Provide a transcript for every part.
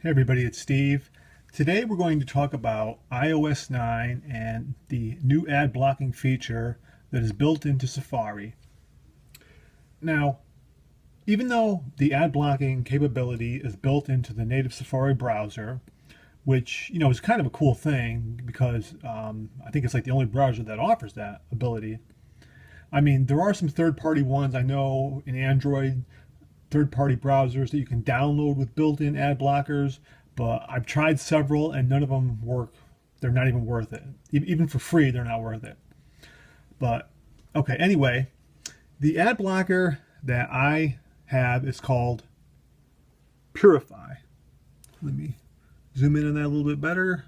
Hey everybody, it's Steve. Today we're going to talk about iOS 9 and the new ad blocking feature that is built into Safari. Now, even though the ad blocking capability is built into the native Safari browser, which is kind of a cool thing because I think it's like the only browser that offers that ability. I mean, there are some third-party ones I know in Android, third-party browsers that you can download with built-in ad blockers, but I've tried several and none of them work. They're not even worth it. Even for free, they're not worth it. But okay, anyway, the ad blocker that I have is called Purify. Let me zoom in on that a little bit better.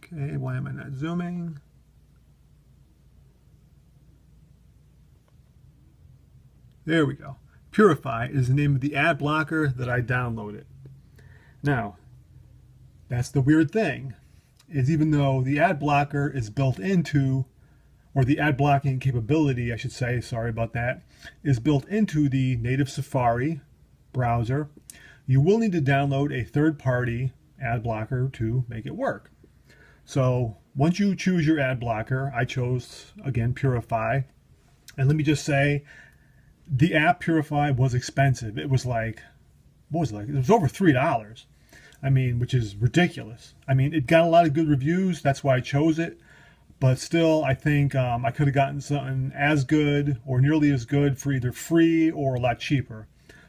Okay, why am I not zooming? There we go. Purify is the name of the ad blocker that I downloaded. Now, that's the weird thing, is even though the ad blocker is built into, or the ad blocking capability, I should say, sorry about that, is built into the native Safari browser, you will need to download a third-party ad blocker to make it work. So once you choose your ad blocker, I chose, again, Purify. And let me just say, the app Purify was expensive. It was like, what was it like? It was over $3. I mean, which is ridiculous. I mean, it got a lot of good reviews. That's why I chose it. But still, I think I could have gotten something as good or nearly as good for either free or a lot cheaper.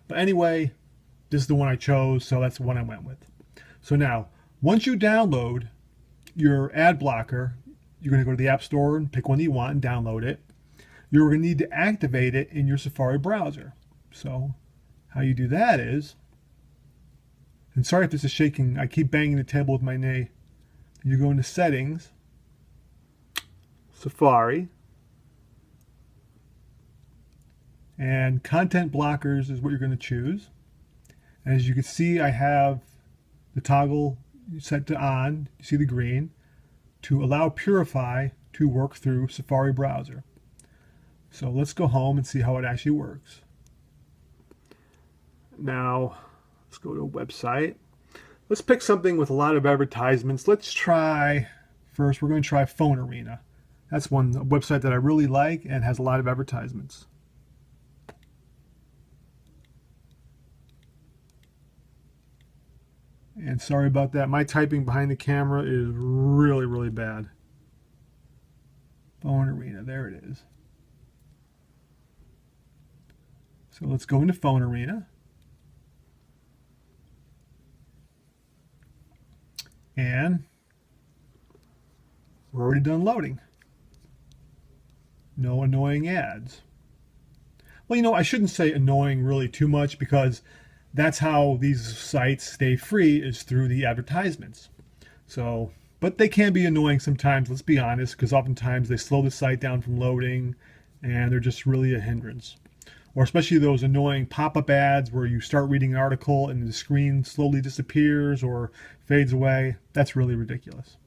But anyway, this is the one I chose, so that's the one I went with. So now, once you download your ad blocker, you're going to go to the App Store and pick one that you want and download it. You're going to need to activate it in your Safari browser. So how you do that is, and sorry if this is shaking, I keep banging the table with my knee. You go into Settings, Safari, and Content Blockers is what you're going to choose. And as you can see, I have the toggle set to on, you see the green, to allow Purify to work through Safari browser. So let's go home and see how it actually works. Now, let's go to a website. Let's pick something with a lot of advertisements. Let's try, first we're going to try Phone Arena. That's a website that I really like and has a lot of advertisements. And sorry about that. My typing behind the camera is really, really bad. Phone Arena, there it is. So let's go into Phone Arena. And we're already done loading. No annoying ads. Well, I shouldn't say annoying really too much because that's how these sites stay free, is through the advertisements. So, but they can be annoying sometimes, let's be honest, because oftentimes they slow the site down from loading and they're just really a hindrance. Or especially those annoying pop-up ads where you start reading an article and the screen slowly disappears or fades away. That's really ridiculous.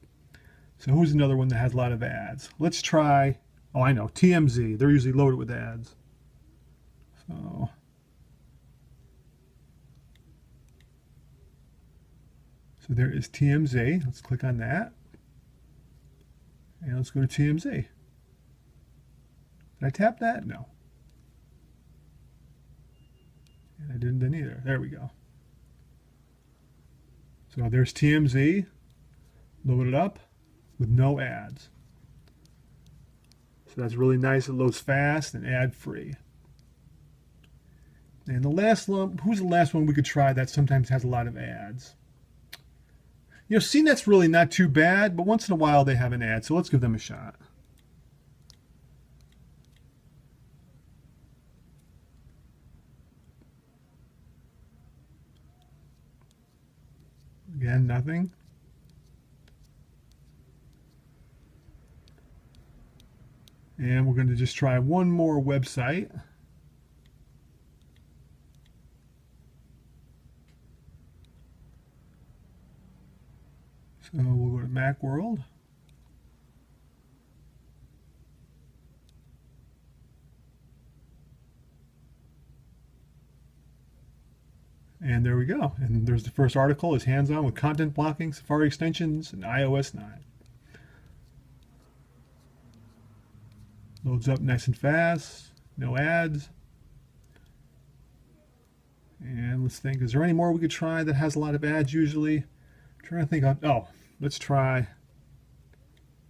So who's another one that has a lot of ads? Let's try, oh I know, TMZ. They're usually loaded with ads. So there is TMZ. Let's click on that. And let's go to TMZ. Did I tap that? No. And I didn't then either. There we go. So there's TMZ. Load it up with no ads. So that's really nice. It loads fast and ad-free. And the last one, who's the last one we could try that sometimes has a lot of ads? CNET's really not too bad, but once in a while they have an ad, so let's give them a shot. Again, nothing. And we're going to just try one more website. So we'll go to Macworld. And there we go. And there's the first article, is hands-on with content blocking, Safari extensions, and iOS 9. Loads up nice and fast, no ads. And let's think, is there any more we could try that has a lot of ads usually? I'm trying to think of, oh, let's try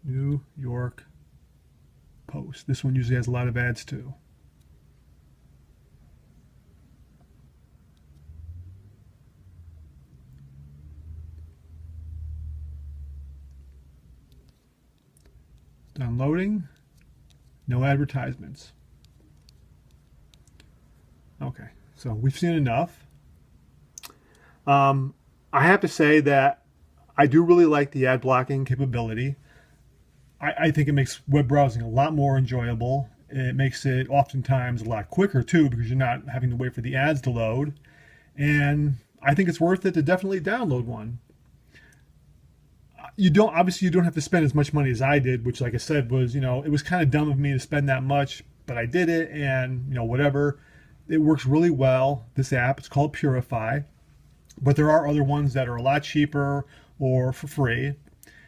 New York Post. This one usually has a lot of ads too. Downloading, no advertisements. Okay, so we've seen enough. I have to say that I do really like the ad blocking capability. I think it makes web browsing a lot more enjoyable. It makes it oftentimes a lot quicker too, because you're not having to wait for the ads to load. And I think it's worth it to definitely download one. You don't have to spend as much money as I did, which, like I said, was, it was kind of dumb of me to spend that much, but I did it, and whatever. It works really well. This app, it's called Purify, but there are other ones that are a lot cheaper or for free.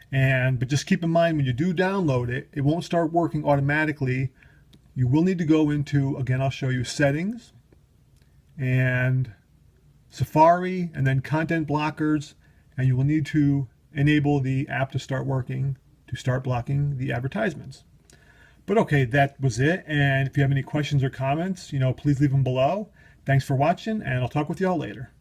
But just keep in mind, when you do download it, it won't start working automatically. You will need to go into, again, I'll show you, settings and Safari, and then content blockers, and you will need to enable the app to start working, to start blocking the advertisements. But okay, that was it. And if you have any questions or comments, please leave them below. Thanks for watching, and I'll talk with you all later.